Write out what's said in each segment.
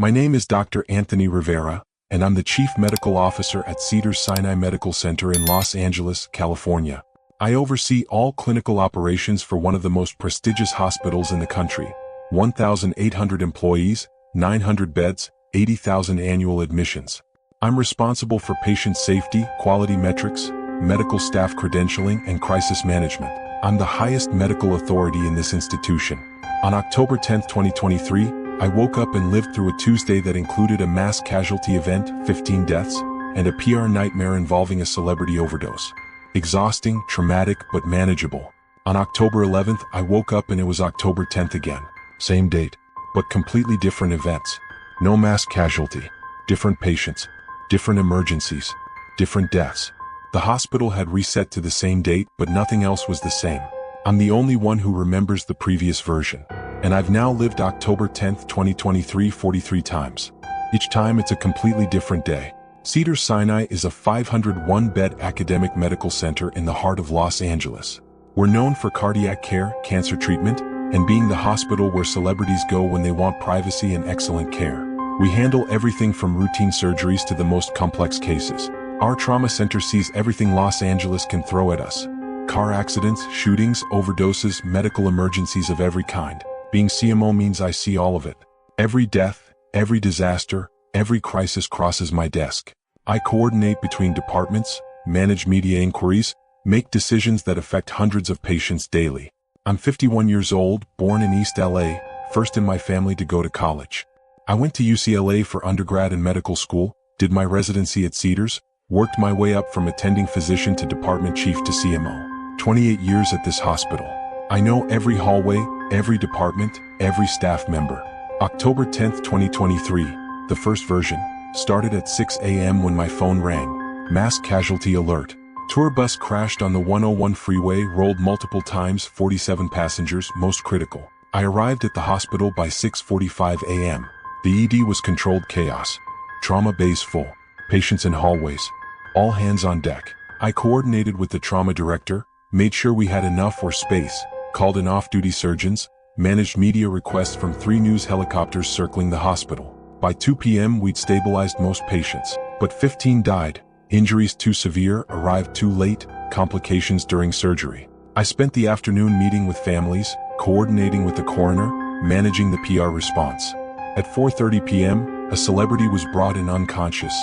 My name is Dr. Anthony Rivera, and I'm the Chief Medical Officer at Cedars-Sinai Medical Center in Los Angeles, California. I oversee all clinical operations for one of the most prestigious hospitals in the country. 1,800 employees, 900 beds, 80,000 annual admissions. I'm responsible for patient safety, quality metrics, medical staff credentialing, and crisis management. I'm the highest medical authority in this institution. On October 10, 2023, I woke up and lived through a Tuesday that included a mass casualty event, 15 deaths, and a PR nightmare involving a celebrity overdose. Exhausting, traumatic, but manageable. On October 11th, I woke up and it was October 10th again. Same date, but completely different events. No mass casualty. Different patients. Different emergencies. Different deaths. The hospital had reset to the same date, but nothing else was the same. I'm the only one who remembers the previous version. And I've now lived October 10th, 2023 43 times. Each time it's a completely different day. Cedars-Sinai is a 501-bed academic medical center in the heart of Los Angeles. We're known for cardiac care, cancer treatment, and being the hospital where celebrities go when they want privacy and excellent care. We handle everything from routine surgeries to the most complex cases. Our trauma center sees everything Los Angeles can throw at us. Car accidents, shootings, overdoses, medical emergencies of every kind. Being CMO means I see all of it. Every death, every disaster, every crisis crosses my desk. I coordinate between departments, manage media inquiries, make decisions that affect hundreds of patients daily. I'm 51 years old, born in East LA, first in my family to go to college. I went to UCLA for undergrad and medical school, did my residency at Cedars, worked my way up from attending physician to department chief to CMO. 28 years at this hospital. I know every hallway, every department, every staff member. October 10th, 2023, the first version, started at 6 a.m. when my phone rang. Mass casualty alert. Tour bus crashed on the 101 freeway, rolled multiple times, 47 passengers, most critical. I arrived at the hospital by 6:45 a.m. The ED was controlled chaos. Trauma bays full. Patients in hallways. All hands on deck. I coordinated with the trauma director, made sure we had enough or space, called in off-duty surgeons, managed media requests from 3 news helicopters circling the hospital. By 2 p.m. we'd stabilized most patients, but 15 died. Injuries too severe, arrived too late, complications during surgery. I spent the afternoon meeting with families, coordinating with the coroner, managing the PR response. At 4:30 p.m., a celebrity was brought in unconscious.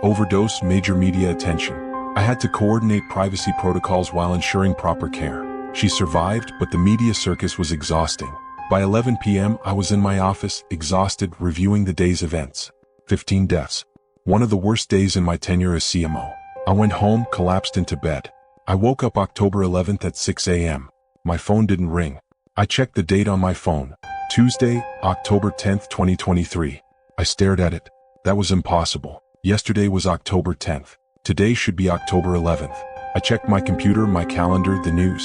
Overdose, major media attention. I had to coordinate privacy protocols while ensuring proper care. She survived, but the media circus was exhausting. By 11 p.m., I was in my office, exhausted, reviewing the day's events. 15 deaths. One of the worst days in my tenure as CMO. I went home, collapsed into bed. I woke up October 11th at 6 a.m. My phone didn't ring. I checked the date on my phone. Tuesday, October 10th, 2023. I stared at it. That was impossible. Yesterday was October 10th. Today should be October 11th. I checked my computer, my calendar, the news.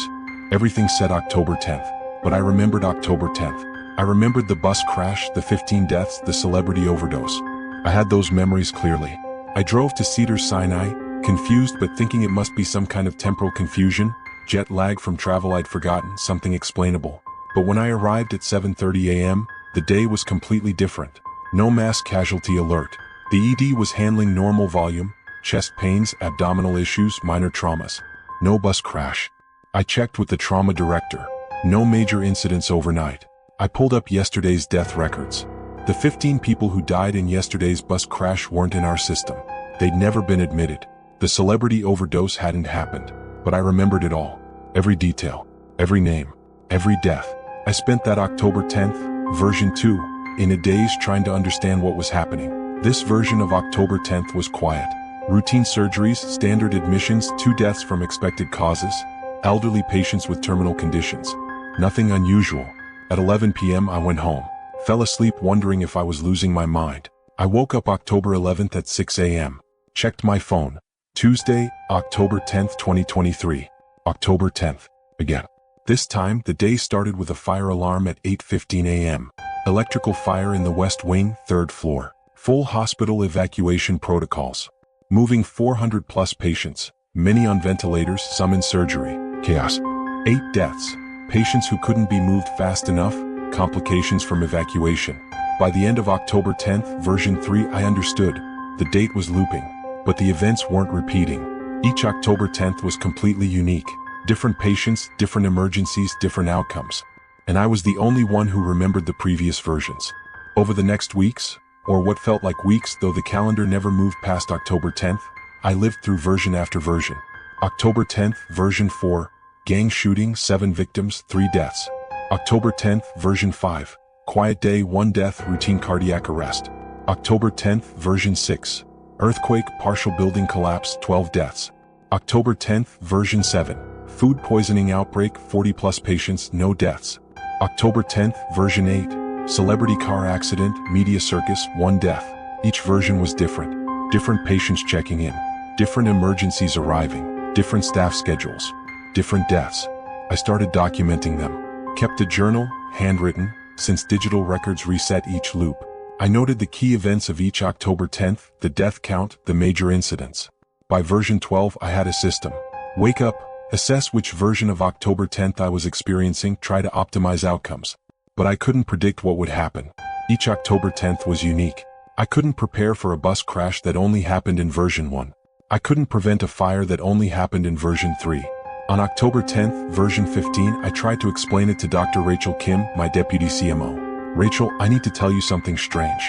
Everything said October 10th, but I remembered October 10th. I remembered the bus crash, the 15 deaths, the celebrity overdose. I had those memories clearly. I drove to Cedars-Sinai, confused but thinking it must be some kind of temporal confusion, jet lag from travel I'd forgotten, something explainable. But when I arrived at 7:30 a.m., the day was completely different. No mass casualty alert. The ED was handling normal volume, chest pains, abdominal issues, minor traumas. No bus crash. I checked with the trauma director. No major incidents overnight. I pulled up yesterday's death records. The 15 people who died in yesterday's bus crash weren't in our system. They'd never been admitted. The celebrity overdose hadn't happened. But I remembered it all. Every detail. Every name. Every death. I spent that October 10th, version 2, in a daze trying to understand what was happening. This version of October 10th was quiet. Routine surgeries, standard admissions, 2 deaths from expected causes, elderly patients with terminal conditions. Nothing unusual. At 11 p.m. I went home. Fell asleep wondering if I was losing my mind. I woke up October 11th at 6 a.m. Checked my phone. Tuesday, October 10th, 2023. October 10th. Again. This time, the day started with a fire alarm at 8:15 a.m. Electrical fire in the West Wing, 3rd floor. Full hospital evacuation protocols. Moving 400+ patients. Many on ventilators, some in surgery. Chaos. 8 deaths. Patients who couldn't be moved fast enough, complications from evacuation. By the end of October 10th, version 3, I understood. The date was looping, but the events weren't repeating. Each October 10th was completely unique. Different patients, different emergencies, different outcomes. And I was the only one who remembered the previous versions. Over the next weeks, or what felt like weeks, though the calendar never moved past October 10th, I lived through version after version. October 10th, version 4, gang shooting, 7 victims, 3 deaths. October 10th, version 5, quiet day, 1 death, routine cardiac arrest. October 10th, version 6, earthquake, partial building collapse, 12 deaths. October 10th, version 7, food poisoning outbreak, 40+ patients, no deaths. October 10th, version 8, celebrity car accident, media circus, 1 death. Each version was different. Different patients checking in, different emergencies arriving, different staff schedules, different deaths. I started documenting them. Kept a journal, handwritten, since digital records reset each loop. I noted the key events of each October 10th, the death count, the major incidents. By version 12, I had a system. Wake up, assess which version of October 10th I was experiencing, try to optimize outcomes. But I couldn't predict what would happen. Each October 10th was unique. I couldn't prepare for a bus crash that only happened in version 1. I couldn't prevent a fire that only happened in version 3. On October 10th, version 15, I tried to explain it to Dr. Rachel Kim, my deputy CMO. Rachel, I need to tell you something strange.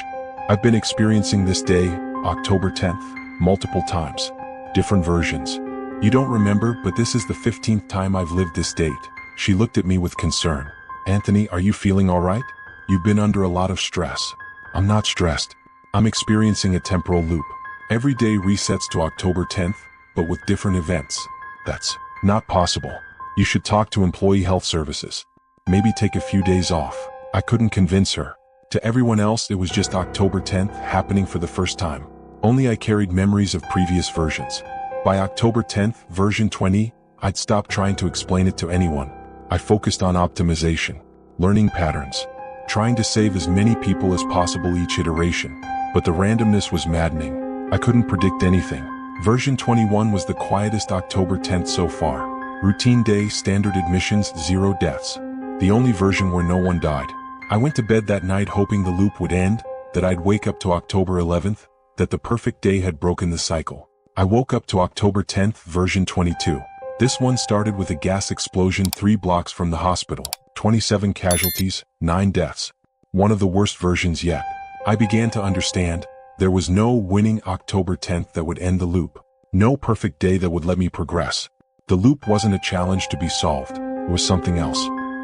I've been experiencing this day, October 10th, multiple times. Different versions. You don't remember, but this is the 15th time I've lived this date. She looked at me with concern. Anthony, are you feeling all right? You've been under a lot of stress. I'm not stressed. I'm experiencing a temporal loop. Every day resets to October 10th, but with different events. That's not possible. You should talk to Employee Health Services. Maybe take a few days off. I couldn't convince her. To everyone else, it was just October 10th happening for the first time. Only I carried memories of previous versions. By October 10th, version 20, I'd stopped trying to explain it to anyone. I focused on optimization, learning patterns, trying to save as many people as possible each iteration. But the randomness was maddening. I couldn't predict anything. Version 21 was the quietest October 10th so far. Routine day, standard admissions, 0 deaths. The only version where no one died. I went to bed that night hoping the loop would end, that I'd wake up to October 11th, that the perfect day had broken the cycle. I woke up to October 10th, version 22. This one started with a gas explosion 3 blocks from the hospital. 27 casualties, 9 deaths. One of the worst versions yet. I began to understand. There was no winning October 10th that would end the loop. No perfect day that would let me progress. The loop wasn't a challenge to be solved. It was something else.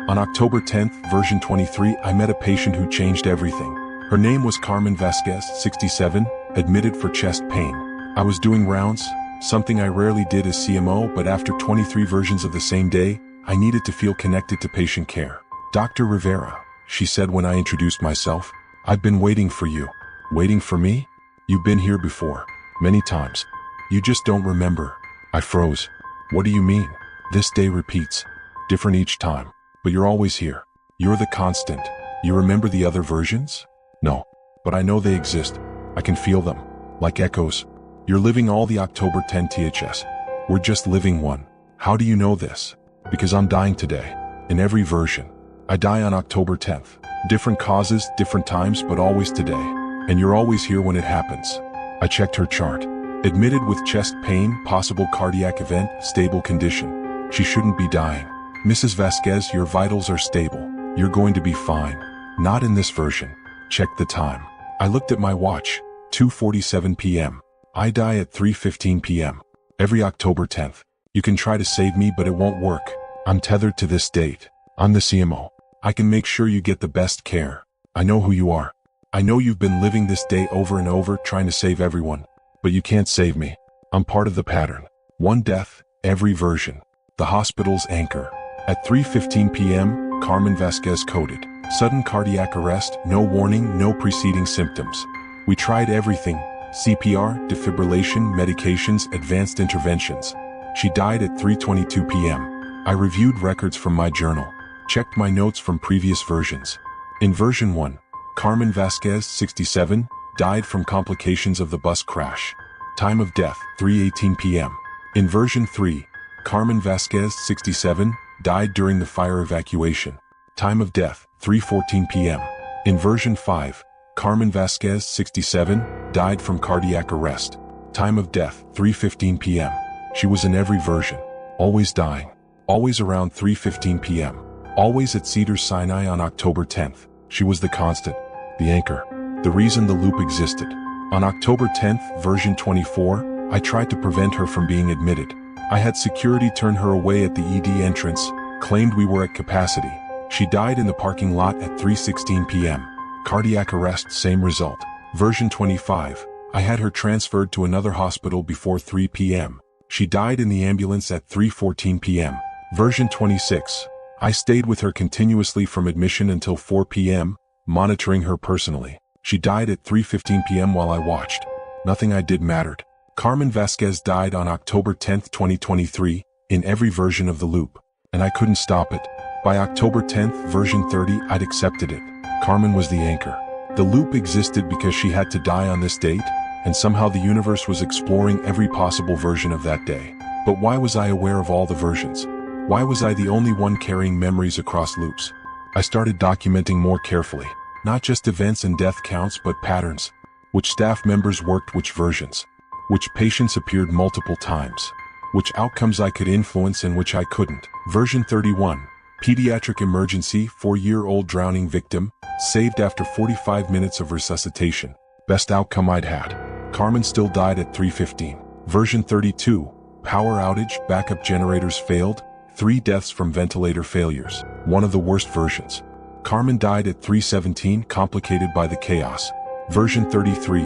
On October 10th, version 23, I met a patient who changed everything. Her name was Carmen Vasquez, 67, admitted for chest pain. I was doing rounds, something I rarely did as CMO, but after 23 versions of the same day, I needed to feel connected to patient care. Dr. Rivera, she said when I introduced myself, I've been waiting for you. Waiting for me? You've been here before. Many times. You just don't remember. I froze. What do you mean? This day repeats. Different each time. But you're always here. You're the constant. You remember the other versions? No. But I know they exist. I can feel them. Like echoes. You're living all the October 10 THS. We're just living one. How do you know this? Because I'm dying today. In every version. I die on October 10th. Different causes, different times, but always today. And you're always here when it happens. I checked her chart. Admitted with chest pain, possible cardiac event, stable condition. She shouldn't be dying. Mrs. Vasquez, your vitals are stable. You're going to be fine. Not in this version. Check the time. I looked at my watch. 2:47 p.m. I die at 3:15 p.m. Every October 10th. You can try to save me, but it won't work. I'm tethered to this date. I'm the CMO. I can make sure you get the best care. I know who you are. I know you've been living this day over and over, trying to save everyone. But you can't save me. I'm part of the pattern. 1 death, every version. The hospital's anchor. At 3:15 p.m., Carmen Vasquez coded. Sudden cardiac arrest, no warning, no preceding symptoms. We tried everything. CPR, defibrillation, medications, advanced interventions. She died at 3:22 p.m. I reviewed records from my journal. Checked my notes from previous versions. In version 1, Carmen Vasquez, 67, died from complications of the bus crash. Time of death, 3:18 p.m. In version 3, Carmen Vasquez, 67, died during the fire evacuation. Time of death, 3:14 p.m. In version 5, Carmen Vasquez, 67, died from cardiac arrest. Time of death, 3:15 p.m. She was in every version. Always dying. Always around 3:15 p.m. Always at Cedars-Sinai on October 10th. She was the constant, the anchor, the reason the loop existed. On October 10th, version 24, I tried to prevent her from being admitted. I had security turn her away at the ED entrance, claimed we were at capacity. She died in the parking lot at 3:16 p.m. Cardiac arrest, same result. Version 25, I had her transferred to another hospital before 3 p.m. She died in the ambulance at 3:14 p.m. Version 26, I stayed with her continuously from admission until 4 p.m., monitoring her personally. She died at 3:15 p.m. while I watched. Nothing I did mattered. Carmen Vasquez died on October 10, 2023, in every version of the loop. And I couldn't stop it. By October 10th, version 30, I'd accepted it. Carmen was the anchor. The loop existed because she had to die on this date, and somehow the universe was exploring every possible version of that day. But why was I aware of all the versions? Why was I the only one carrying memories across loops? I started documenting more carefully. Not just events and death counts, but patterns. Which staff members worked which versions. Which patients appeared multiple times. Which outcomes I could influence and which I couldn't. Version 31. Pediatric emergency, 4-year-old drowning victim, saved after 45 minutes of resuscitation. Best outcome I'd had. Carmen still died at 3:15. Version 32. Power outage, backup generators failed, 3 deaths from ventilator failures. One of the worst versions. Carmen died at 3:17, complicated by the chaos. Version 33.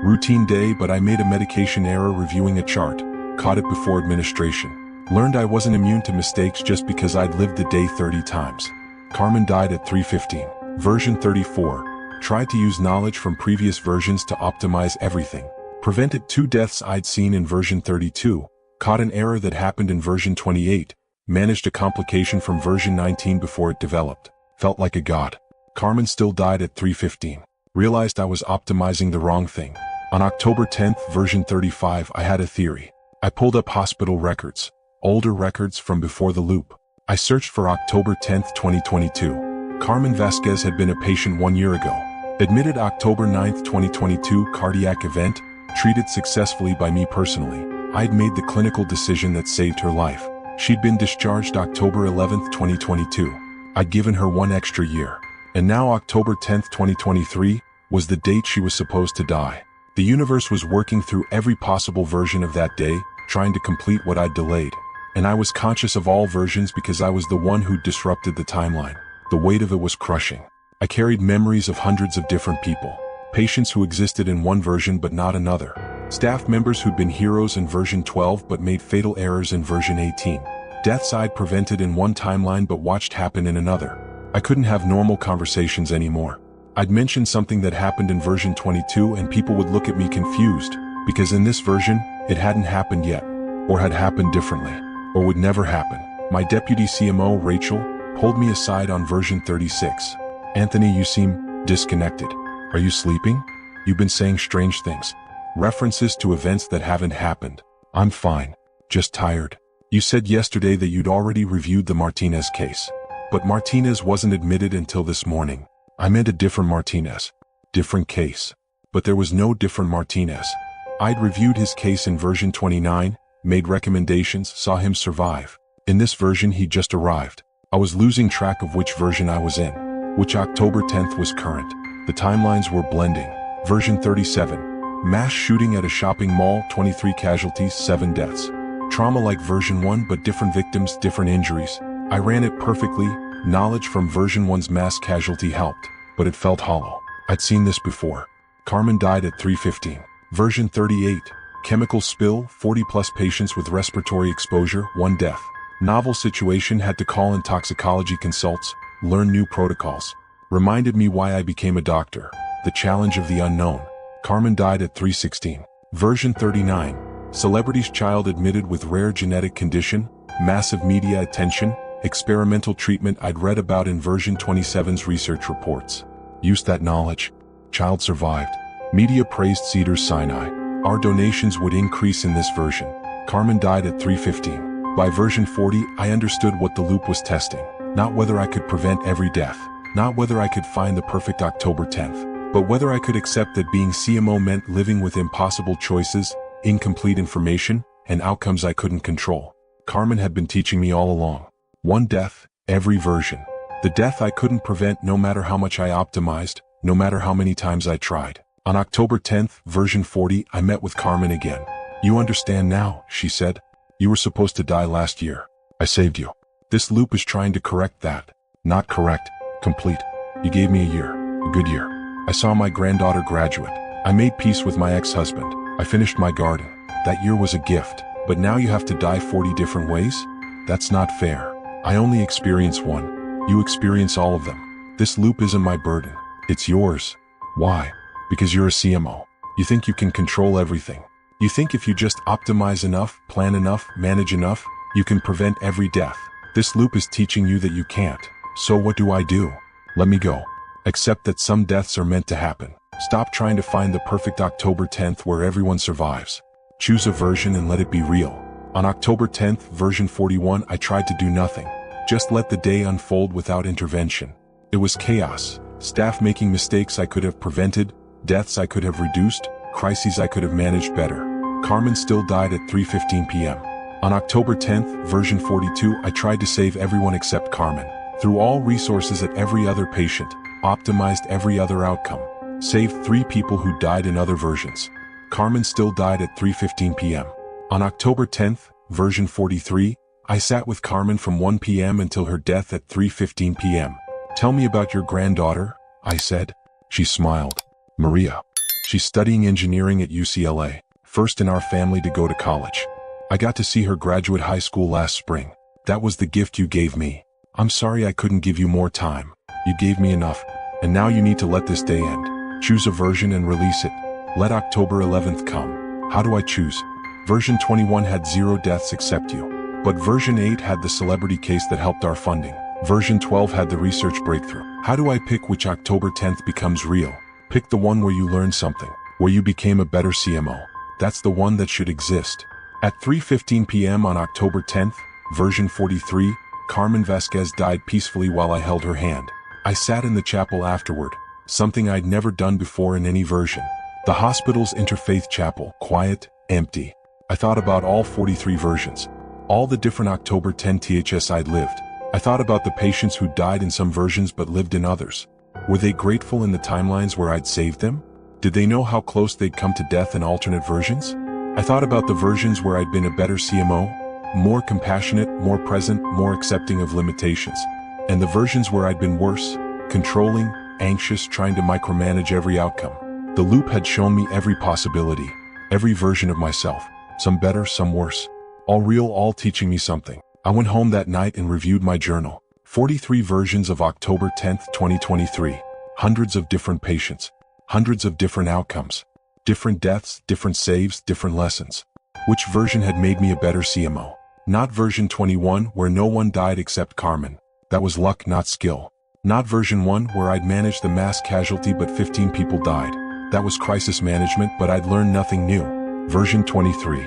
Routine day, but I made a medication error reviewing a chart. Caught it before administration. Learned I wasn't immune to mistakes just because I'd lived the day 30 times. Carmen died at 3:15. Version 34. Tried to use knowledge from previous versions to optimize everything. Prevented 2 deaths I'd seen in version 32. Caught an error that happened in version 28. Managed a complication from version 19 before it developed. Felt like a god. Carmen still died at 3:15. Realized I was optimizing the wrong thing. On October 10th, version 35, I had a theory. I pulled up hospital records. Older records from before the loop. I searched for October 10th, 2022. Carmen Vasquez had been a patient 1 year ago. Admitted October 9th, 2022, cardiac event, treated successfully by me personally. I'd made the clinical decision that saved her life. She'd been discharged October 11th, 2022. I'd given her 1 extra year. And now October 10th, 2023, was the date she was supposed to die. The universe was working through every possible version of that day, trying to complete what I'd delayed. And I was conscious of all versions because I was the one who disrupted the timeline. The weight of it was crushing. I carried memories of hundreds of different people. Patients who existed in one version but not another. Staff members who'd been heroes in version 12 but made fatal errors in version 18. Deaths I'd prevented in one timeline but watched happen in another. I couldn't have normal conversations anymore. I'd mention something that happened in version 22 and people would look at me confused, because in this version, it hadn't happened yet, or had happened differently, or would never happen. My deputy CMO, Rachel, pulled me aside on version 36. Anthony, you seem disconnected. Are you sleeping? You've been saying strange things. References to events that haven't happened. I'm fine. Just tired. You said yesterday that you'd already reviewed the Martinez case. But Martinez wasn't admitted until this morning. I meant a different Martinez. Different case. But there was no different Martinez. I'd reviewed his case in version 29, made recommendations, saw him survive. In this version he just arrived. I was losing track of which version I was in. Which October 10th was current. The timelines were blending. Version 37. Mass shooting at a shopping mall, 23 casualties, 7 deaths. Trauma like version 1 but different victims, different injuries. I ran it perfectly. Knowledge from version 1's mass casualty helped, but it felt hollow. I'd seen this before. Carmen died at 3:15. Version 38. Chemical spill, 40+ patients with respiratory exposure, 1 death. Novel situation, had to call in toxicology consults, learn new protocols. Reminded me why I became a doctor. The challenge of the unknown. Carmen died at 3:16. Version 39. Celebrity's child admitted with rare genetic condition, massive media attention, experimental treatment I'd read about in version 27's research reports. Used that knowledge. Child survived. Media praised Cedars-Sinai. Our donations would increase in this version. Carmen died at 3:15. By version 40, I understood what the loop was testing. Not whether I could prevent every death, Not whether I could find the perfect October 10th, but whether I could accept that being CMO meant living with impossible choices, incomplete information, and outcomes I couldn't control. Carmen had been teaching me all along. One death, every version. The death I couldn't prevent no matter how much I optimized, no matter how many times I tried. On October 10th, version 40, I met with Carmen again. "You understand now," she said. "You were supposed to die last year. I saved you. This loop is trying to correct that. Not correct, complete. You gave me a year, a good year. I saw my granddaughter graduate. I made peace with my ex-husband. I finished my garden. That year was a gift. But now you have to die 40 different ways? That's not fair. I only experience one. You experience all of them. This loop isn't my burden. It's yours. Why? Because you're a CMO. You think you can control everything. You think if you just optimize enough, plan enough, manage enough, you can prevent every death. This loop is teaching you that you can't. So what do? Let me go. Accept that some deaths are meant to happen. Stop trying to find the perfect October 10th where everyone survives. Choose a version and let it be real. On October 10th, version 41, I tried to do nothing. Just let the day unfold without intervention. It was chaos. Staff making mistakes I could have prevented, deaths I could have reduced, crises I could have managed better. Carmen still died at 3:15 p.m. On October 10th, version 42, I tried to save everyone except Carmen. Threw all resources at every other patient, optimized every other outcome. Saved 3 people who died in other versions. Carmen still died at 3:15 p.m. On October 10th, version 43, I sat with Carmen from 1 p.m. until her death at 3:15 p.m. "Tell me about your granddaughter," I said. She smiled. "Maria. She's studying engineering at UCLA, first in our family to go to college. I got to see her graduate high school last spring. That was the gift you gave me. I'm sorry I couldn't give you more time. You gave me enough, and now you need to let this day end. Choose a version and release it. Let October 11th come. How do I choose?" Version 21 had 0 deaths except you. But version 8 had the celebrity case that helped our funding. Version 12 had the research breakthrough. How do I pick which October 10th becomes real? Pick the one where you learned something, where you became a better CMO. That's the one that should exist. At 3:15 p.m. on October 10th, version 43, Carmen Vasquez died peacefully while I held her hand. I sat in the chapel afterward, something I'd never done before in any version. The hospital's interfaith chapel, quiet, empty. I thought about all 43 versions, all the different October 10 THS I'd lived. I thought about the patients who died in some versions but lived in others. Were they grateful in the timelines where I'd saved them? Did they know how close they'd come to death in alternate versions? I thought about the versions where I'd been a better CMO, more compassionate, more present, more accepting of limitations. And the versions where I'd been worse, controlling, anxious, trying to micromanage every outcome. The loop had shown me every possibility, every version of myself, some better, some worse. All real, all teaching me something. I went home that night and reviewed my journal. 43 versions of October 10th, 2023. Hundreds of different patients. Hundreds of different outcomes. Different deaths, different saves, different lessons. Which version had made me a better CMO? Not version 21, where no one died except Carmen. That was luck, not skill. Not version 1, where I'd managed the mass casualty but 15 people died. That was crisis management, but I'd learned nothing new. Version 23.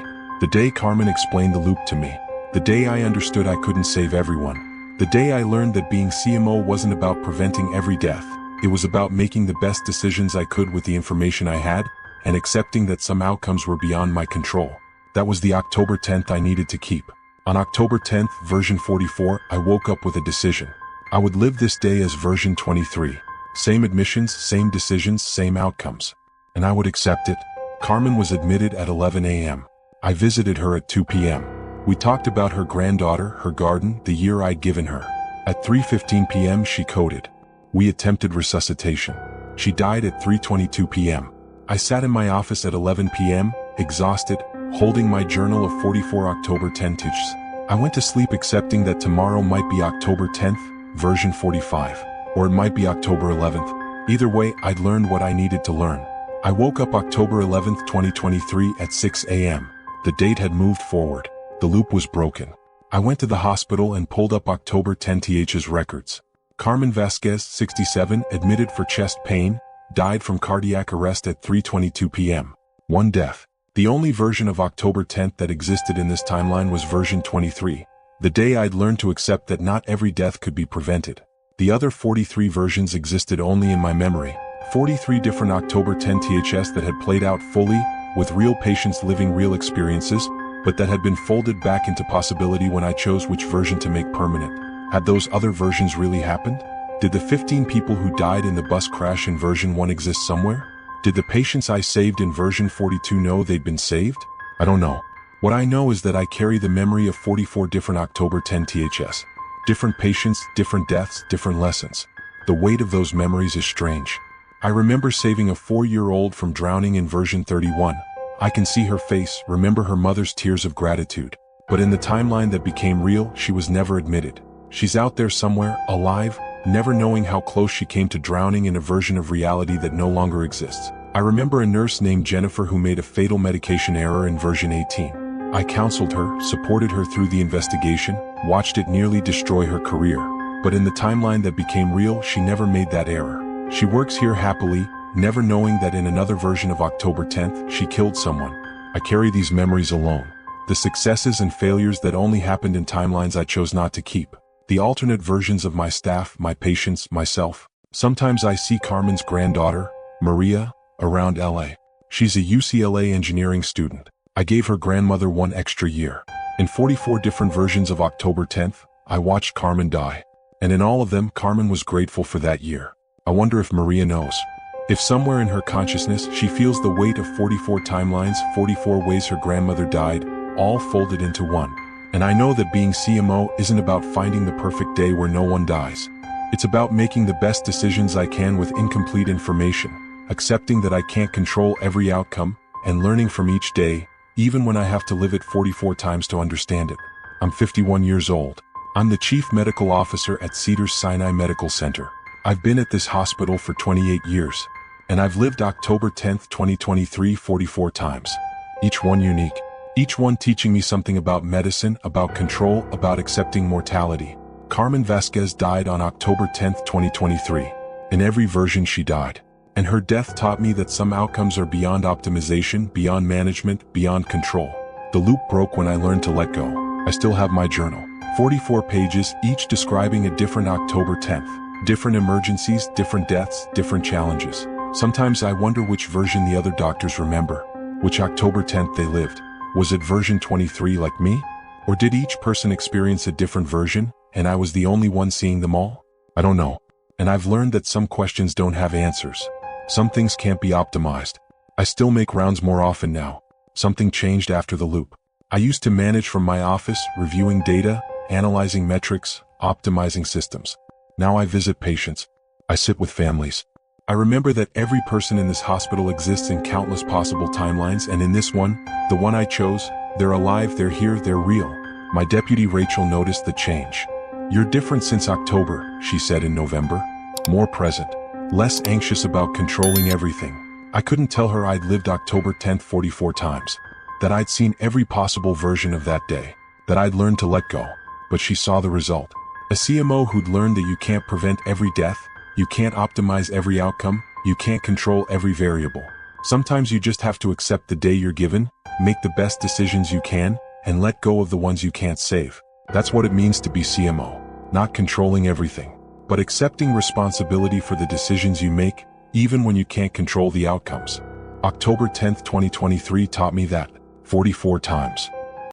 The day Carmen explained the loop to me. The day I understood I couldn't save everyone. The day I learned that being CMO wasn't about preventing every death. It was about making the best decisions I could with the information I had, and accepting that some outcomes were beyond my control. That was the October 10th I needed to keep. On October 10th, version 44, I woke up with a decision. I would live this day as version 23. Same admissions, same decisions, same outcomes. And I would accept it. Carmen was admitted at 11 a.m. I visited her at 2 p.m. We talked about her granddaughter, her garden, the year I'd given her. At 3:15 p.m. she coded. We attempted resuscitation. She died at 3:22 p.m. I sat in my office at 11 p.m., exhausted, holding my journal of 44 October 10 THs. I went to sleep accepting that tomorrow might be October 10th, version 45, or it might be October 11th. Either way, I'd learned what I needed to learn. I woke up October 11th, 2023 at 6 a.m. The date had moved forward. The loop was broken. I went to the hospital and pulled up October 10 TH's records. Carmen Vasquez, 67, admitted for chest pain, died from cardiac arrest at 3:22 p.m. 1 death. The only version of October 10th that existed in this timeline was version 23. The day I'd learned to accept that not every death could be prevented. The other 43 versions existed only in my memory. 43 different October 10 THS that had played out fully, with real patients living real experiences, but that had been folded back into possibility when I chose which version to make permanent. Had those other versions really happened? Did the 15 people who died in the bus crash in version 1 exist somewhere? Did the patients I saved in version 42 know they'd been saved? I don't know. What I know is that I carry the memory of 44 different October 10 THS. Different patients, different deaths, different lessons. The weight of those memories is strange. I remember saving a 4-year-old from drowning in version 31. I can see her face, remember her mother's tears of gratitude. But in the timeline that became real, she was never admitted. She's out there somewhere, alive, never knowing how close she came to drowning in a version of reality that no longer exists. I remember a nurse named Jennifer who made a fatal medication error in version 18. I counseled her, supported her through the investigation, watched it nearly destroy her career. But in the timeline that became real, she never made that error. She works here happily, never knowing that in another version of October 10th, she killed someone. I carry these memories alone. The successes and failures that only happened in timelines I chose not to keep. The alternate versions of my staff, my patients, myself. Sometimes I see Carmen's granddaughter, Maria, around LA. She's a UCLA engineering student. I gave her grandmother 1 extra year. In 44 different versions of October 10th, I watched Carmen die. And in all of them, Carmen was grateful for that year. I wonder if Maria knows. If somewhere in her consciousness she feels the weight of 44 timelines, 44 ways her grandmother died, all folded into one. And I know that being CMO isn't about finding the perfect day where no one dies. It's about making the best decisions I can with incomplete information, accepting that I can't control every outcome, and learning from each day, even when I have to live it 44 times to understand it. I'm 51 years old. I'm the Chief Medical Officer at Cedars-Sinai Medical Center. I've been at this hospital for 28 years. And I've lived October 10th, 2023 44 times. Each one unique. Each one teaching me something about medicine, about control, about accepting mortality. Carmen Vasquez died on October 10th, 2023. In every version she died. And her death taught me that some outcomes are beyond optimization, beyond management, beyond control. The loop broke when I learned to let go. I still have my journal. 44 pages, each describing a different October 10th. Different emergencies, different deaths, different challenges. Sometimes I wonder which version the other doctors remember. Which October 10th they lived. Was it version 23 like me? Or did each person experience a different version, and I was the only one seeing them all? I don't know. And I've learned that some questions don't have answers. Some things can't be optimized. I still make rounds more often now. Something changed after the loop. I used to manage from my office, reviewing data, analyzing metrics, optimizing systems. Now I visit patients. I sit with families. I remember that every person in this hospital exists in countless possible timelines, and in this one, the one I chose, they're alive, they're here, they're real. My deputy Rachel noticed the change. You're different since October, she said in November. More present. Less anxious about controlling everything. I couldn't tell her I'd lived October 10th 44 times. That I'd seen every possible version of that day. That I'd learned to let go. But she saw the result. A CMO who'd learned that you can't prevent every death, you can't optimize every outcome, you can't control every variable. Sometimes you just have to accept the day you're given, make the best decisions you can, and let go of the ones you can't save. That's what it means to be CMO. Not controlling everything, but accepting responsibility for the decisions you make, even when you can't control the outcomes. October 10th, 2023 taught me that 44 times.